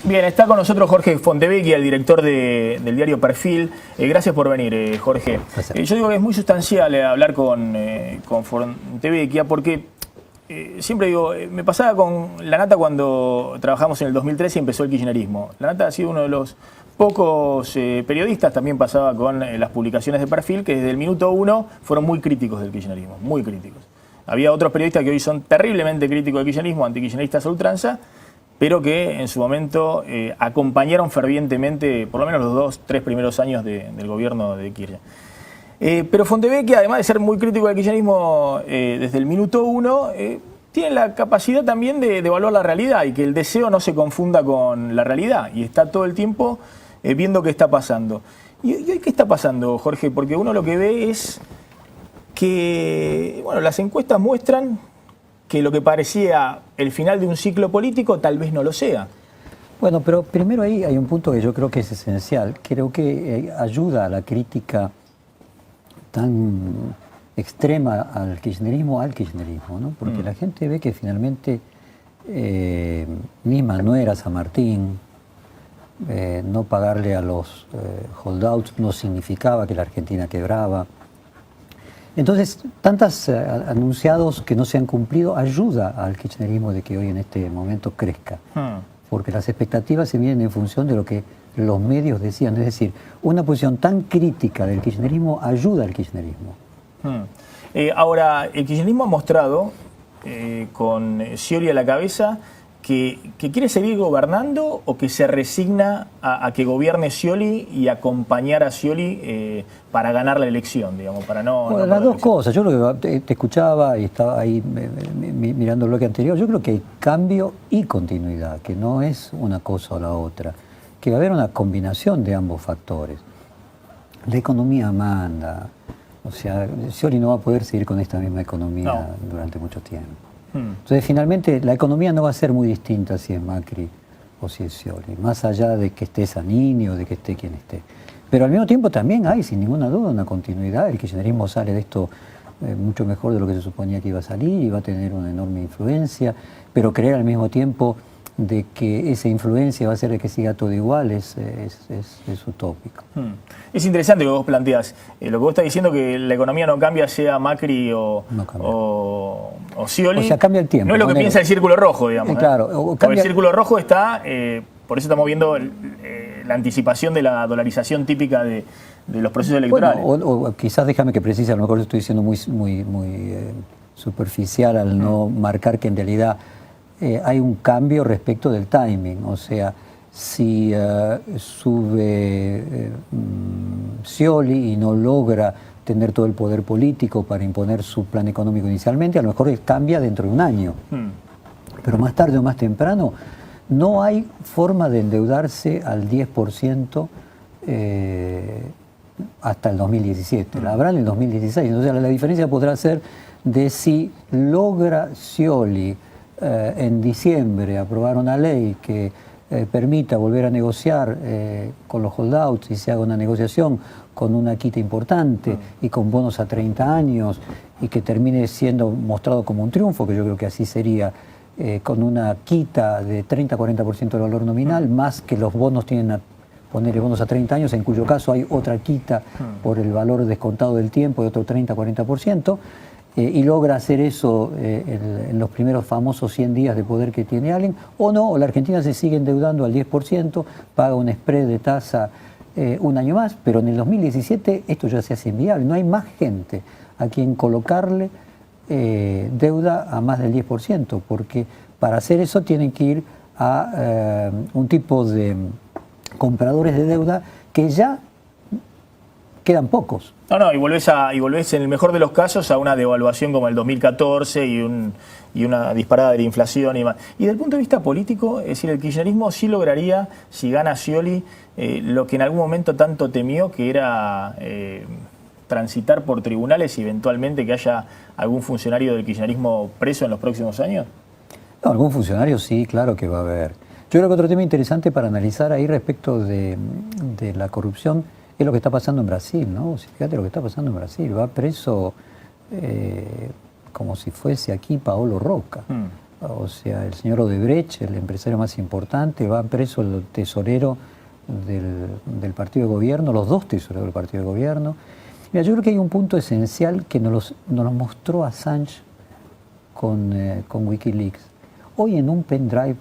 Bien, está con nosotros Jorge Fontevecchia, el director del diario Perfil. Gracias por venir, Jorge. Yo digo que es muy sustancial hablar con Fontevecchia porque siempre digo, me pasaba con La Nata cuando trabajamos en el 2013 y empezó el kirchnerismo. La Nata ha sido uno de los pocos periodistas, también pasaba con las publicaciones de Perfil, que desde el minuto uno fueron muy críticos del kirchnerismo, muy críticos. Había otros periodistas que hoy son terriblemente críticos del kirchnerismo, antikirchneristas a ultranza, pero que en su momento acompañaron fervientemente, por lo menos los 2-3 primeros años del gobierno de Kirchner. Pero Fontevecchia, además de ser muy crítico del kirchnerismo desde el minuto uno, tiene la capacidad también de evaluar la realidad y que el deseo no se confunda con la realidad. Y está todo el tiempo viendo qué está pasando. ¿Y hoy qué está pasando, Jorge? Porque uno lo que ve es que bueno, las encuestas muestran que lo que parecía el final de un ciclo político tal vez no lo sea. Bueno, pero primero ahí hay un punto que yo creo que es esencial. Creo que ayuda a la crítica tan extrema al kirchnerismo, ¿no? Porque la gente ve que finalmente misma no era San Martín, no pagarle a los holdouts no significaba que la Argentina quebraba. Entonces, tantos anunciados que no se han cumplido ayuda al kirchnerismo de que hoy en este momento crezca. Porque las expectativas se vienen en función de lo que los medios decían. Es decir, una posición tan crítica del kirchnerismo ayuda al kirchnerismo. Ahora, el kirchnerismo ha mostrado, con Scioli a la cabeza, que quiere seguir gobernando o que se resigna a que gobierne Scioli y acompañar a Scioli para ganar la elección, digamos, para no... Bueno, las dos cosas. Yo lo que te escuchaba y estaba ahí mirando el bloque anterior. Yo creo que hay cambio y continuidad, que no es una cosa o la otra, que va a haber una combinación de ambos factores. La economía manda, o sea, Scioli no va a poder seguir con esta misma economía durante mucho tiempo. Entonces, finalmente, la economía no va a ser muy distinta si es Macri o si es Scioli, más allá de que esté Zanini o de que esté quien esté. Pero al mismo tiempo también hay, sin ninguna duda, una continuidad. El kirchnerismo sale de esto mucho mejor de lo que se suponía que iba a salir y va a tener una enorme influencia, pero creer al mismo tiempo de que esa influencia va a hacer de que siga todo igual es utópico. Es interesante lo que vos planteás. Lo que vos estás diciendo que la economía no cambia, sea Macri o Scioli. O sea, cambia el tiempo. No es lo que piensa el Círculo Rojo, digamos. Claro. Porque el Círculo Rojo está, por eso estamos viendo la anticipación de la dolarización típica de los procesos electorales. Bueno, o quizás déjame que precise, a lo mejor lo estoy diciendo muy superficial al no marcar que en realidad hay un cambio respecto del timing. O sea, si sube Scioli y no logra tener todo el poder político para imponer su plan económico inicialmente, a lo mejor cambia dentro de un año. Pero más tarde o más temprano, no hay forma de endeudarse al 10% hasta el 2017. La habrá en el 2016. Entonces la diferencia podrá ser de si logra Scioli en diciembre aprobar una ley que permita volver a negociar con los holdouts y se haga una negociación con una quita importante y con bonos a 30 años y que termine siendo mostrado como un triunfo, que yo creo que así sería, con una quita de 30-40% del valor nominal, más que los bonos tienen a ponerle bonos a 30 años, en cuyo caso hay otra quita por el valor descontado del tiempo de otro 30-40%, y logra hacer eso en los primeros famosos 100 días de poder que tiene alguien, o no, o la Argentina se sigue endeudando al 10%, paga un spread de tasa un año más, pero en el 2017 esto ya se hace inviable, no hay más gente a quien colocarle deuda a más del 10%, porque para hacer eso tienen que ir a un tipo de compradores de deuda que ya quedan pocos. Y volvés en el mejor de los casos a una devaluación como el 2014 y una disparada de la inflación y demás. Y desde el punto de vista político, es decir, el kirchnerismo sí lograría, si gana Scioli, lo que en algún momento tanto temió, que era transitar por tribunales y eventualmente que haya algún funcionario del kirchnerismo preso en los próximos años. No, algún funcionario sí, claro que va a haber. Yo creo que otro tema interesante para analizar ahí respecto de la corrupción es lo que está pasando en Brasil, ¿no? Fíjate lo que está pasando en Brasil. Va preso como si fuese aquí Paolo Roca. o sea, el señor Odebrecht, el empresario más importante, va preso el tesorero del partido de gobierno, los dos tesoreros del partido de gobierno. Mira, yo creo que hay un punto esencial que nos lo mostró Assange con Wikileaks. Hoy en un pendrive,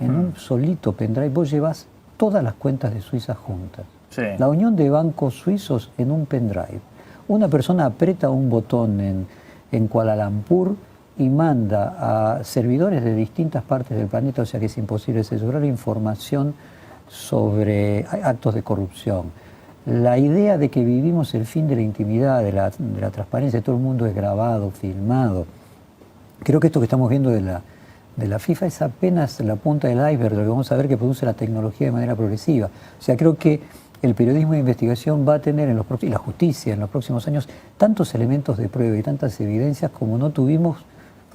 en un solito pendrive, vos llevas todas las cuentas de Suiza juntas. Sí. La unión de bancos suizos en un pendrive. Una persona aprieta un botón en Kuala Lumpur y manda a servidores de distintas partes del planeta, o sea que es imposible censurar información sobre actos de corrupción. La idea de que vivimos el fin de la intimidad, de la transparencia, todo el mundo es grabado, filmado. Creo que esto que estamos viendo de la FIFA es apenas la punta del iceberg, lo que vamos a ver que produce la tecnología de manera progresiva. O sea, creo que el periodismo de investigación va a tener y la justicia en los próximos años tantos elementos de prueba y tantas evidencias como no tuvimos.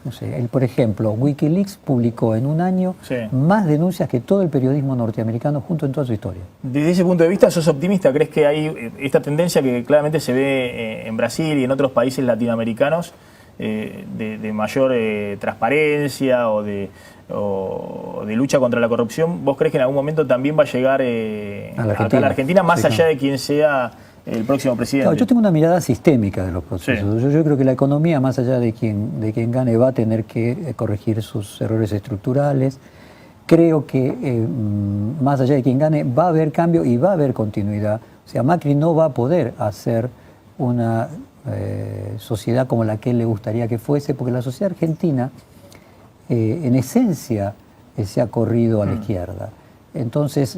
No sé, por ejemplo, Wikileaks publicó en un año más denuncias que todo el periodismo norteamericano junto en toda su historia. Desde ese punto de vista, ¿sos optimista? ¿Crees que hay esta tendencia que claramente se ve en Brasil y en otros países latinoamericanos de mayor transparencia o de lucha contra la corrupción? ¿Vos crees que en algún momento también va a llegar acá a la Argentina, más allá de quién sea el próximo presidente? Claro, yo tengo una mirada sistémica de los procesos. Yo creo que la economía, más allá de quien gane, va a tener que corregir sus errores estructurales. Creo que más allá de quien gane, va a haber cambio y va a haber continuidad. O sea, Macri no va a poder hacer una sociedad como la que él le gustaría que fuese, porque la sociedad argentina, en esencia, se ha corrido a la izquierda. Entonces,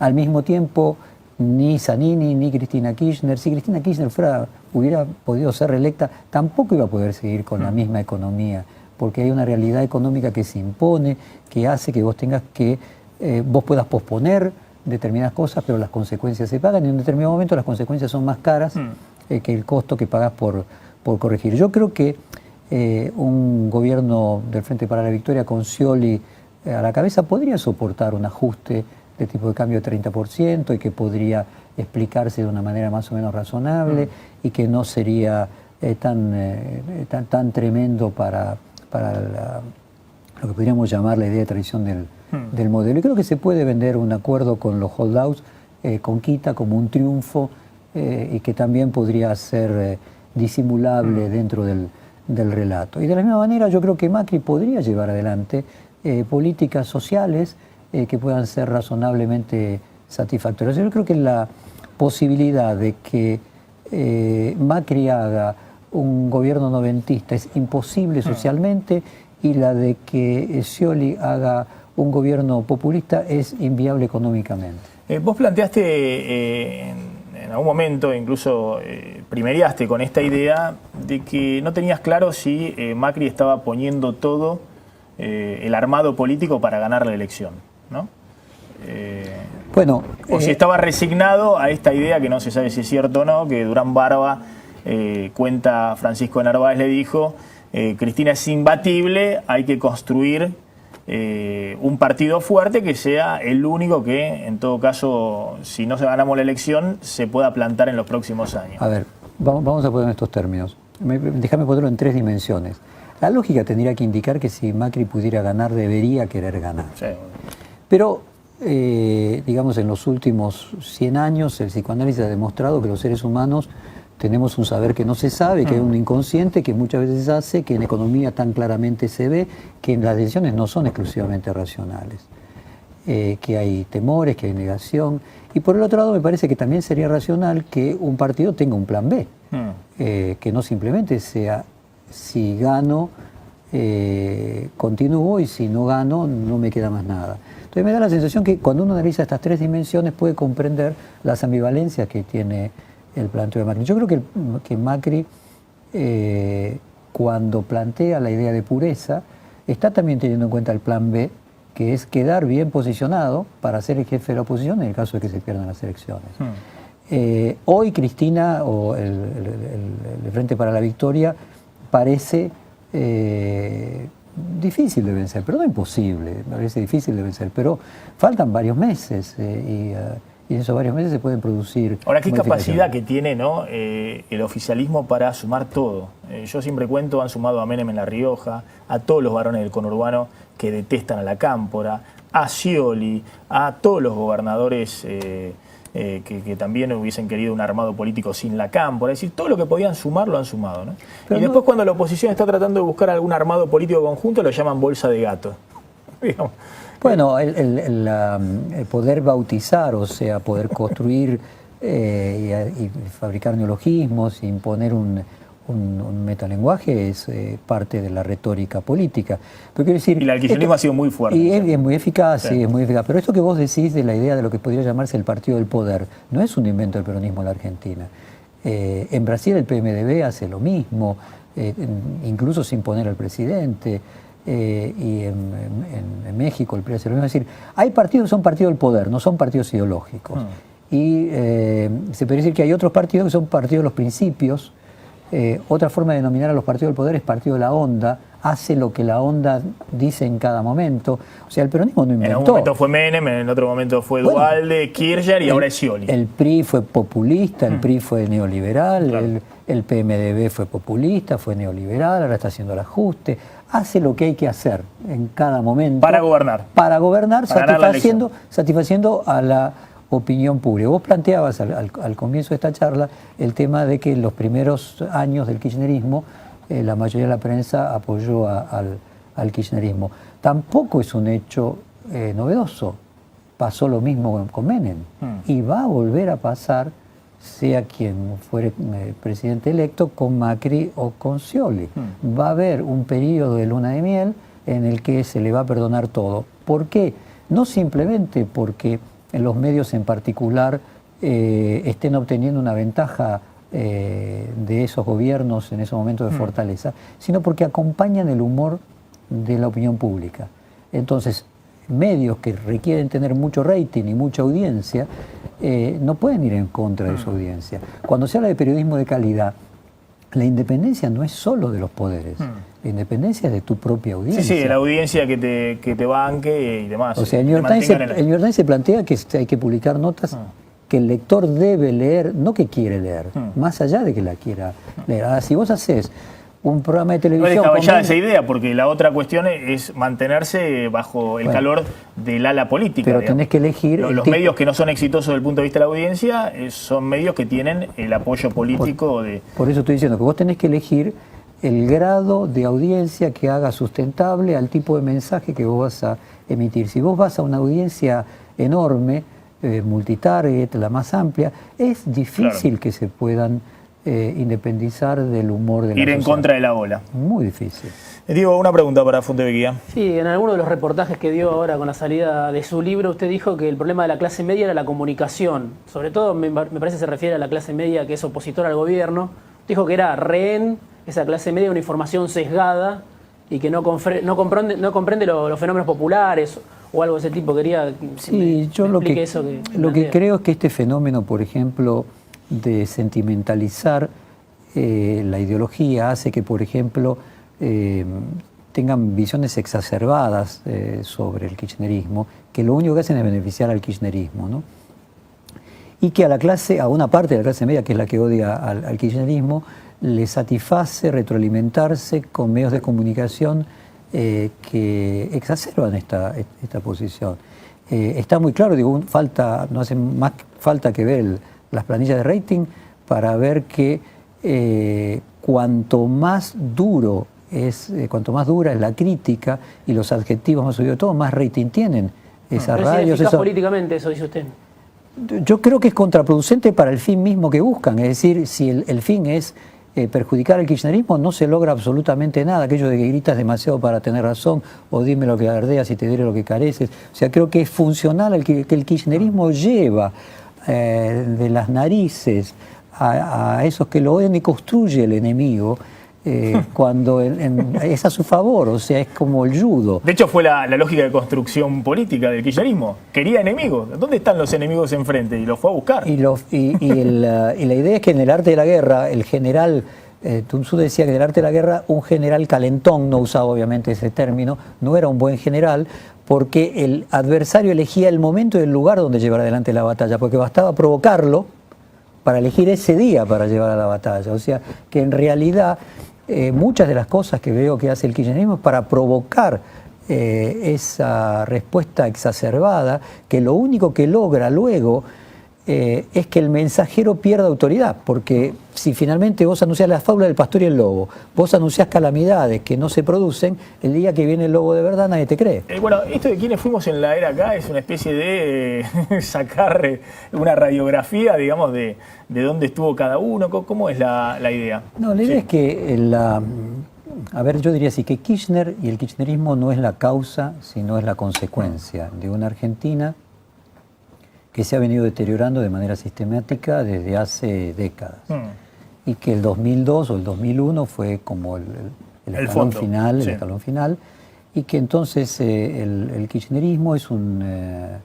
al mismo tiempo, ni Zanini ni Cristina Kirchner, si Cristina Kirchner hubiera podido ser reelecta, tampoco iba a poder seguir con la misma economía, porque hay una realidad económica que se impone, que hace que vos tengas que, vos puedas posponer determinadas cosas, pero las consecuencias se pagan y en un determinado momento las consecuencias son más caras que el costo que pagás por corregir. Yo creo que un gobierno del Frente para la Victoria con Scioli a la cabeza podría soportar un ajuste de tipo de cambio de 30% y que podría explicarse de una manera más o menos razonable y que no sería tan tremendo para lo que podríamos llamar la idea de traición del modelo. Y creo que se puede vender un acuerdo con los holdouts con quita como un triunfo y que también podría ser disimulable dentro del relato. Y de la misma manera yo creo que Macri podría llevar adelante políticas sociales que puedan ser razonablemente satisfactorias. Yo creo que la posibilidad de que Macri haga un gobierno noventista es imposible socialmente y la de que Scioli haga un gobierno populista es inviable económicamente. Vos planteaste en algún momento, incluso primereaste con esta idea de que no tenías claro si Macri estaba poniendo todo el armado político para ganar la elección, ¿no? Bueno, o si estaba resignado a esta idea que no se sabe si es cierto o no, que Durán Barba, cuenta Francisco de Narváez, le dijo, Cristina es imbatible, hay que construir un partido fuerte que sea el único que, en todo caso, si no se ganamos la elección, se pueda plantar en los próximos años. A ver, vamos a poner estos términos. Déjame ponerlo en 3 dimensiones. La lógica tendría que indicar que si Macri pudiera ganar, debería querer ganar. Sí. Pero, digamos, en los últimos 100 años, el psicoanálisis ha demostrado que los seres humanos tenemos un saber que no se sabe, que hay un inconsciente que muchas veces hace, que en economía tan claramente se ve, que las decisiones no son exclusivamente racionales, que hay temores, que hay negación. Y por el otro lado me parece que también sería racional que un partido tenga un plan B, que no simplemente sea si gano, continúo y si no gano, no me queda más nada. Entonces me da la sensación que cuando uno analiza estas 3 dimensiones puede comprender las ambivalencias que tiene el planteo de Macri. Yo creo que Macri, cuando plantea la idea de pureza, está también teniendo en cuenta el plan B, que es quedar bien posicionado para ser el jefe de la oposición en el caso de que se pierdan las elecciones. Hoy Cristina, o el Frente para la Victoria, parece difícil de vencer, pero no imposible, parece difícil de vencer, pero faltan varios meses y en esos varios meses se pueden producir. Ahora, qué capacidad que tiene, ¿no? El oficialismo para sumar todo. Yo siempre cuento, han sumado a Menem en La Rioja, a todos los varones del conurbano que detestan a la Cámpora, a Scioli, a todos los gobernadores que también hubiesen querido un armado político sin la Cámpora. Es decir, todo lo que podían sumar lo han sumado, ¿no? Y después cuando la oposición está tratando de buscar algún armado político conjunto, lo llaman bolsa de gato. Digamos. Bueno, el poder bautizar, o sea, poder construir y fabricar neologismos, imponer un metalenguaje es parte de la retórica política. Pero quiero decir, y el kirchnerismo ha sido muy fuerte. Y es muy eficaz, sí, es muy eficaz. Pero esto que vos decís de la idea de lo que podría llamarse el partido del poder, no es un invento del peronismo en la Argentina. En Brasil el PMDB hace lo mismo, incluso sin poner al presidente. Y en México el PRI hace lo mismo. Es decir, hay partidos que son partidos del poder, no son partidos ideológicos. Y se puede decir que hay otros partidos que son partidos de los principios. Otra forma de denominar a los partidos del poder es partido de la onda, hace lo que la onda dice en cada momento. O sea, el peronismo no inventó. En un momento fue Menem, en otro momento fue Duhalde, Kirchner y ahora es Scioli. El PRI fue populista, el PRI fue neoliberal, claro. El PMDB fue populista, fue neoliberal, ahora está haciendo el ajuste. Hace lo que hay que hacer en cada momento. Para gobernar. Para gobernar, satisfaciendo a la opinión pública. Vos planteabas al comienzo de esta charla el tema de que en los primeros años del kirchnerismo la mayoría de la prensa apoyó al kirchnerismo. Tampoco es un hecho novedoso. Pasó lo mismo con Menem y va a volver a pasar, sea quien fuere presidente electo, con Macri o con Scioli. Va a haber un periodo de luna de miel en el que se le va a perdonar todo. ¿Por qué? No simplemente porque los medios en particular estén obteniendo una ventaja de esos gobiernos en esos momentos de fortaleza, sino porque acompañan el humor de la opinión pública. Entonces, medios que requieren tener mucho rating y mucha audiencia no pueden ir en contra de su audiencia. Cuando se habla de periodismo de calidad, la independencia no es solo de los poderes, la independencia es de tu propia audiencia. Sí, de la audiencia que te banque y demás. O sea, el New York Times se plantea que hay que publicar notas que el lector debe leer, no que quiere leer, más allá de que la quiera leer. Ahora, si vos haces un programa de televisión... No es descabellada esa idea, porque la otra cuestión es mantenerse bajo el calor del ala política. Pero tenés que elegir... Los medios que no son exitosos desde el punto de vista de la audiencia son medios que tienen el apoyo político de... Por eso estoy diciendo que vos tenés que elegir el grado de audiencia que haga sustentable al tipo de mensaje que vos vas a emitir. Si vos vas a una audiencia enorme, multitarget, la más amplia, es difícil que se puedan independizar del humor de la sociedad. Ir en contra de la ola. Muy difícil. Diego, una pregunta para Fontevecchia. Sí, en alguno de los reportajes que dio ahora con la salida de su libro, usted dijo que el problema de la clase media era la comunicación. Sobre todo, me parece se refiere a la clase media que es opositora al gobierno. Dijo que era rehén, esa clase media, una información sesgada y que no comprende los fenómenos populares o algo de ese tipo. Quería sí, yo lo que creo es que este fenómeno, por ejemplo, de sentimentalizar la ideología hace que, por ejemplo, tengan visiones exacerbadas sobre el kirchnerismo, que lo único que hacen es beneficiar al kirchnerismo, ¿no? Y que a una parte de la clase media, que es la que odia al kirchnerismo, le satisface retroalimentarse con medios de comunicación que exacerban esta posición. Está muy claro, digo, no hace más falta que ver las planillas de rating para ver que cuanto más dura es la crítica y los adjetivos más subidos de todo, más rating tienen esas radios. ¿Es políticamente eso, dice usted? Yo creo que es contraproducente para el fin mismo que buscan. Es decir, si el fin es perjudicar al kirchnerismo, no se logra absolutamente nada. Aquello de que gritas demasiado para tener razón, o dime lo que alardeas y te diré lo que careces. O sea, creo que es funcional que el kirchnerismo lleva de las narices a esos que lo odian y construye el enemigo cuando es a su favor, o sea, es como el judo. De hecho, fue la lógica de construcción política del kirchnerismo. Quería enemigos. ¿Dónde están los enemigos enfrente? Y los fue a buscar. Y la idea es que en el arte de la guerra, el general, Sun Tzu decía que en el arte de la guerra, un general calentón, no usaba obviamente ese término, no era un buen general, porque el adversario elegía el momento y el lugar donde llevar adelante la batalla, porque bastaba provocarlo para elegir ese día para llevar a la batalla. O sea, que en realidad muchas de las cosas que veo que hace el kirchnerismo es para provocar esa respuesta exacerbada, que lo único que logra luego es que el mensajero pierda autoridad, porque si finalmente vos anunciás la fábula del pastor y el lobo, vos anunciás calamidades que no se producen, el día que viene el lobo de verdad nadie te cree. Bueno, esto de quienes fuimos en la era acá es una especie de sacar una radiografía, digamos, de dónde estuvo cada uno. ¿Cómo es la idea? No, la idea es que a ver, yo diría así, que Kirchner y el kirchnerismo no es la causa, sino es la consecuencia de una Argentina que se ha venido deteriorando de manera sistemática desde hace décadas. Y que el 2002 o el 2001 fue como el escalón final, el escalón final, y que entonces el kirchnerismo es una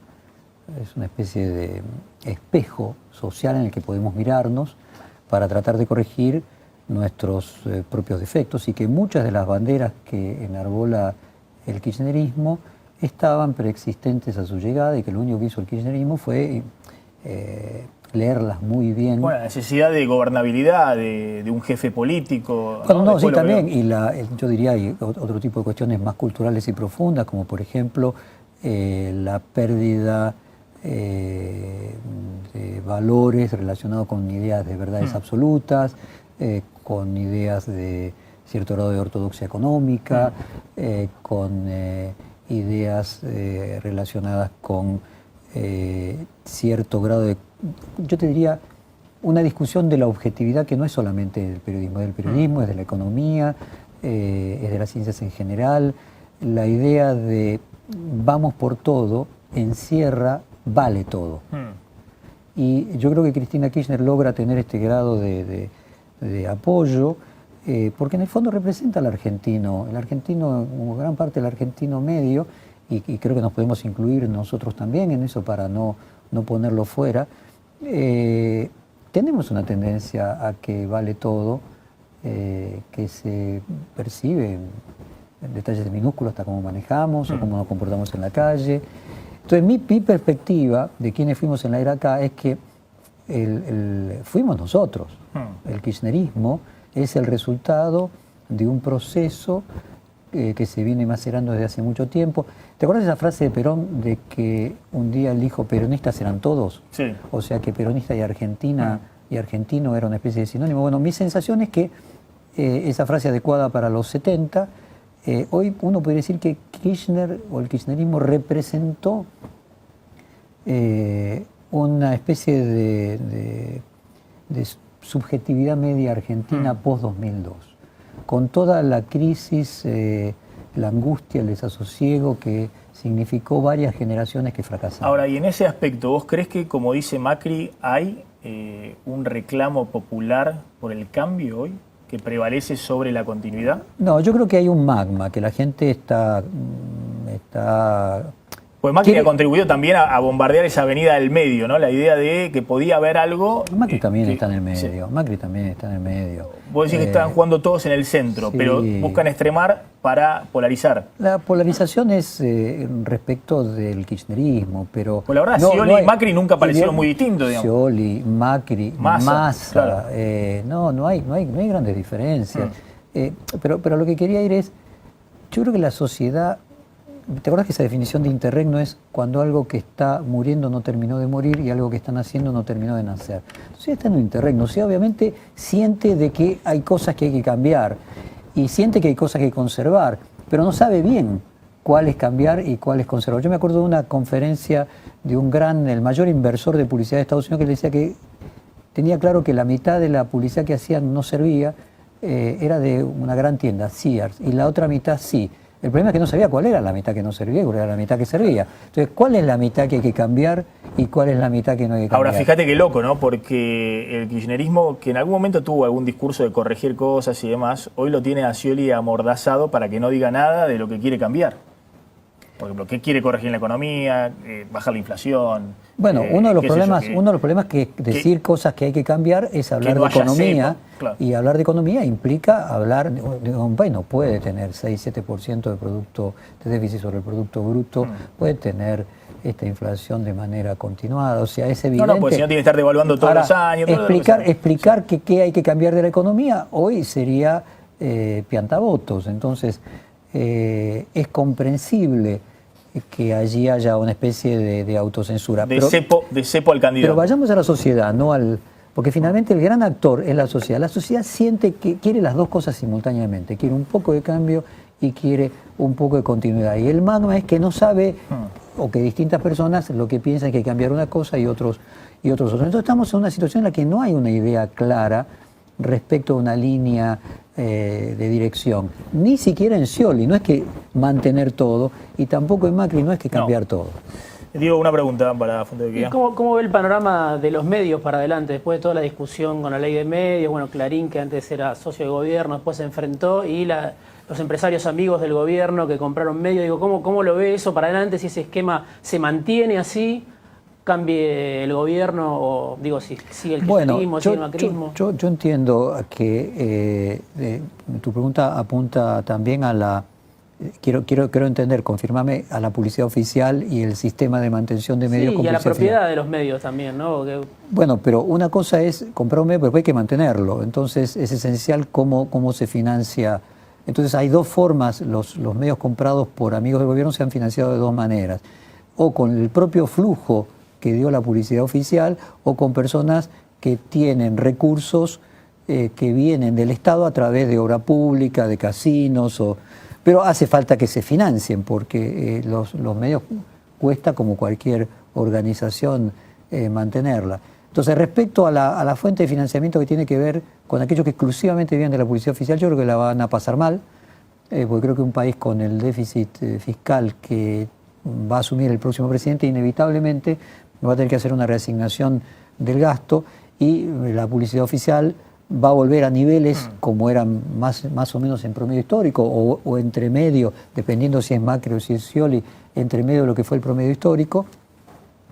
especie de espejo social en el que podemos mirarnos para tratar de corregir nuestros propios defectos, y que muchas de las banderas que enarbola el kirchnerismo estaban preexistentes a su llegada, y que lo único que hizo el kirchnerismo fue leerlas muy bien. Bueno, la necesidad de gobernabilidad, de un jefe político. Bueno, no, sí, también, y yo diría hay otro tipo de cuestiones más culturales y profundas, como por ejemplo la pérdida de valores relacionados con ideas de verdades absolutas, con ideas de cierto grado de ortodoxia económica, con ideas relacionadas con cierto grado de, yo te diría, una discusión de la objetividad que no es solamente del periodismo, es de la economía, es de las ciencias en general. La idea de vamos por todo encierra vale todo. Y yo creo que Cristina Kirchner logra tener este grado de apoyo, porque en el fondo representa al argentino, como gran parte del argentino medio, y creo que nos podemos incluir nosotros también en eso para no ponerlo fuera. Tenemos una tendencia a que vale todo, que se percibe en detalles minúsculos, hasta cómo manejamos o cómo nos comportamos en la calle. Entonces mi perspectiva de quienes fuimos en la era acá es que fuimos nosotros. El kirchnerismo es el resultado de un proceso que se viene macerando desde hace mucho tiempo. ¿Te acuerdas de esa frase de Perón de que un día él dijo peronistas eran todos? Sí. O sea que peronista y argentina y argentino era una especie de sinónimo. Bueno, mi sensación es que esa frase adecuada para los 70, hoy uno podría decir que Kirchner o el kirchnerismo representó una especie de subjetividad media argentina post-2002, con toda la crisis, la angustia, el desasosiego que significó varias generaciones que fracasaron. Ahora, y en ese aspecto, ¿vos crees que, como dice Macri, hay un reclamo popular por el cambio hoy que prevalece sobre la continuidad? No, yo creo que hay un magma, que la gente está Pues Macri ha contribuido también a bombardear esa avenida del medio, ¿no? La idea de que podía haber algo... Macri también está en el medio, sí. Macri también está en el medio. Vos decís que están jugando todos en el centro, sí, pero buscan extremar para polarizar. La polarización es respecto del kirchnerismo, pero... Pues la verdad, Scioli y Macri nunca parecieron muy distintos, digamos. Scioli, Macri, Massa, claro. No hay grandes diferencias. Pero lo que quería ir es, yo creo que la sociedad... ¿Te acuerdas que esa definición de interregno es cuando algo que está muriendo no terminó de morir y algo que está naciendo no terminó de nacer? Entonces está en un interregno. O sea, obviamente siente de que hay cosas que hay que cambiar y siente que hay cosas que conservar, pero no sabe bien cuál es cambiar y cuál es conservar. Yo me acuerdo de una conferencia de el mayor inversor de publicidad de Estados Unidos, que le decía que tenía claro que la mitad de la publicidad que hacían no servía, era de una gran tienda, Sears, y la otra mitad sí. El problema es que no sabía cuál era la mitad que no servía y cuál era la mitad que servía. Entonces, ¿cuál es la mitad que hay que cambiar y cuál es la mitad que no hay que cambiar? Ahora, fíjate qué loco, ¿no? Porque el kirchnerismo, que en algún momento tuvo algún discurso de corregir cosas y demás, hoy lo tiene a Scioli amordazado para que no diga nada de lo que quiere cambiar. Por ejemplo, ¿qué quiere corregir en la economía? ¿Bajar la inflación? Bueno, uno de los qué sé yo, problemas que decir cosas que hay que cambiar es hablar no de haya economía. cepo, claro. Y hablar de economía implica hablar de un país no puede tener 6-7% de déficit sobre el Producto Bruto, puede tener esta inflación de manera continuada. O sea, es evidente. No, pues si no tiene que estar devaluando todos los años. Explicar qué hay que cambiar de la economía hoy sería piantabotos. Entonces, es comprensible que allí haya una especie de autocensura. De cepo al candidato. Pero vayamos a la sociedad, no al... Porque finalmente el gran actor es la sociedad. La sociedad siente que quiere las dos cosas simultáneamente. Quiere un poco de cambio y quiere un poco de continuidad. Y el magma es que no sabe, o que distintas personas lo que piensan es que hay que cambiar una cosa y otros otros. Entonces estamos en una situación en la que no hay una idea clara respecto a una línea de dirección. Ni siquiera en Scioli, no es que mantener todo, y tampoco en Macri no es que cambiar todo. Diego, una pregunta para Fontevecchia. ¿Cómo ve el panorama de los medios para adelante? Después de toda la discusión con la ley de medios, bueno, Clarín, que antes era socio de gobierno, después se enfrentó, y los empresarios amigos del gobierno que compraron medios, digo, ¿cómo lo ve eso para adelante? Si ese esquema se mantiene así, cambie el gobierno, o digo, si sigue el kirchnerismo, sigue el macrismo. Yo entiendo que tu pregunta apunta también a la... Quiero entender, confirmame, a la publicidad oficial y el sistema de mantención de medios. Sí, y a la propiedad de los medios también, ¿no? Bueno, pero una cosa es comprar un medio, pero hay que mantenerlo. Entonces es esencial cómo se financia. Entonces hay dos formas, los medios comprados por amigos del gobierno se han financiado de dos maneras. O con el propio flujo que dio la publicidad oficial, o con personas que tienen recursos que vienen del Estado a través de obra pública, de casinos pero hace falta que se financien, porque los medios cuesta, como cualquier organización, mantenerla. Entonces, respecto a la fuente de financiamiento que tiene que ver con aquellos que exclusivamente viven de la publicidad oficial, yo creo que la van a pasar mal, porque creo que un país con el déficit fiscal que va a asumir el próximo presidente, inevitablemente va a tener que hacer una reasignación del gasto, y la publicidad oficial va a volver a niveles como eran más o menos en promedio histórico, o entre medio, dependiendo si es Macri o si es Scioli, entre medio de lo que fue el promedio histórico,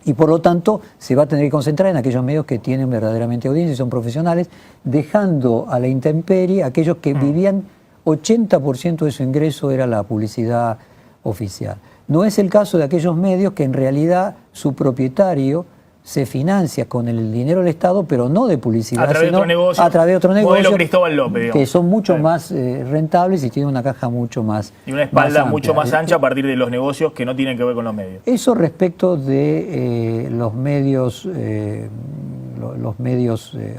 y por lo tanto se va a tener que concentrar en aquellos medios que tienen verdaderamente audiencia y son profesionales, dejando a la intemperie aquellos que vivían 80% de su ingreso era la publicidad oficial. No es el caso de aquellos medios que en realidad su propietario se financia con el dinero del Estado, pero no de publicidad, sino a través de otro negocio, modelo Cristóbal López, digamos, que son mucho más rentables y tienen una caja mucho más y una espalda mucho más ancha a partir de los negocios que no tienen que ver con los medios. Eso respecto de los medios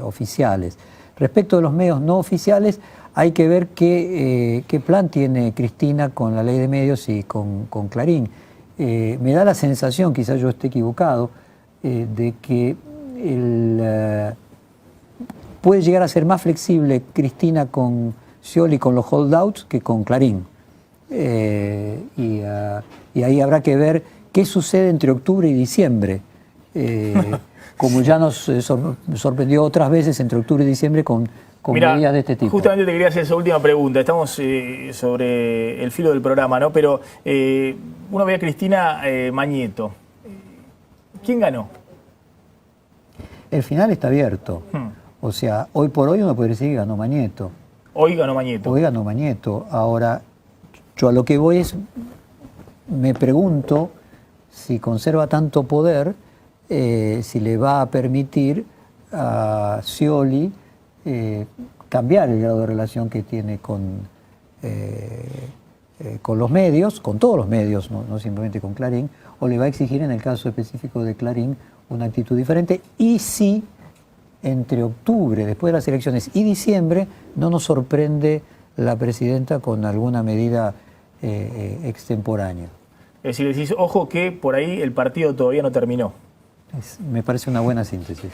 oficiales. Respecto de los medios no oficiales, hay que ver qué plan tiene Cristina con la ley de medios y con Clarín. Me da la sensación, quizás yo esté equivocado, de que puede llegar a ser más flexible Cristina con Scioli, con los holdouts, que con Clarín. Y ahí habrá que ver qué sucede entre octubre y diciembre. Como ya nos sorprendió otras veces entre octubre y diciembre con medidas de este tipo. Justamente te quería hacer esa última pregunta. Estamos sobre el filo del programa, ¿no? Pero uno ve a Cristina Mañeto. ¿Quién ganó? El final está abierto. O sea, hoy por hoy uno puede decir que ganó Mañeto. Hoy ganó Mañeto. Hoy ganó Mañeto. Ahora, yo a lo que voy es, me pregunto si conserva tanto poder, si le va a permitir a Scioli cambiar el grado de relación que tiene con los medios, con todos los medios, no simplemente con Clarín, o le va a exigir en el caso específico de Clarín una actitud diferente, y si entre octubre, después de las elecciones, y diciembre, no nos sorprende la presidenta con alguna medida extemporánea. Es decir, decís, ojo que por ahí el partido todavía no terminó. Me parece una buena síntesis.